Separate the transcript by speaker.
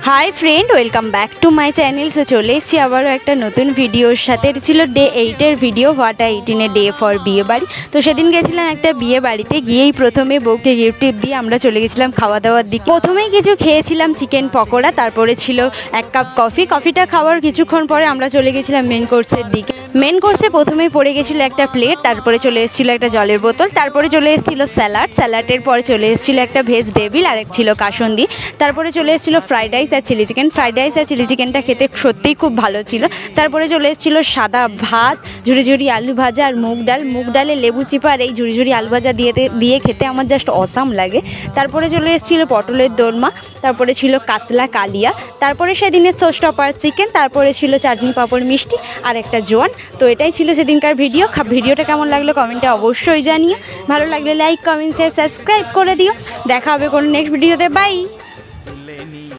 Speaker 1: High friend welcome back to my channel. So चले एसेছি আবারও একটা নতুন ভিডিওর সাথে। এটা ছিল ডে 8 এর video, what I it in a day for বিয়ে বাড়ি। তো সেদিন গেছিলাম একটা বিয়ে বাড়িতে, গিয়েই প্রথমে বউকে গিফট দিয়ে আমরা চলে গেছিলাম খাওয়া দাওয়ার দিকে। প্রথমেই কিছু খেয়েছিলাম চিকেন পকোড়া, তারপরে ছিল 1 কাপ কফি। কফিটা খাওয়ার কিছুক্ষণ পরে আমরা চলে গেছিলাম মেন কোর্সের দিকে। মেন কোর্সে প্রথমেই পড়ে গেছিলো একটা প্লেট, তারপরে চলে এসেছিলো একটা জলের বোতল, তারপরে চলে এসেছিলো স্যালাড, স্যালাডের পরে চলে এসেছিলো একটা ভেজ ডেভিল আর এক ছিল কাসুন্দি, তারপরে চলে এসেছিলো ফ্রাইড রাইস আর চিলি চিকেন। ফ্রাইড রাইস আর চিলি চিকেনটা খেতে সত্যিই খুব ভালো ছিল। তারপরে চলে এসেছিলো সাদা ভাত, ঝুড়ি ঝুড়ি আলু ভাজা আর মুগ ডাল। মুগ ডালে লেবু চিপা আর এই ঝুড়ি ঝুড়ি আলু ভাজা দিয়ে খেতে আমার জাস্ট অসাম লাগে। তারপরে চলে এসেছিলো পটলের দোরমা, তারপরে ছিল কাতলা কালিয়া, তারপরে সেদিনের শোস্টপার চিকেন, তারপরে ছিল চাটনি পাঁপড় মিষ্টি আর একটা জোয়ান। তো এটাই ছিল সেদিনকার ভিডিও। ভিডিওটা কেমন লাগলো কমেন্টে অবশ্যই জানিও। ভালো লাগলে লাইক কমেন্ট শেয়ার সাবস্ক্রাইব করে দিও। দেখা হবে কোনো নেক্সট ভিডিওতে। বাই।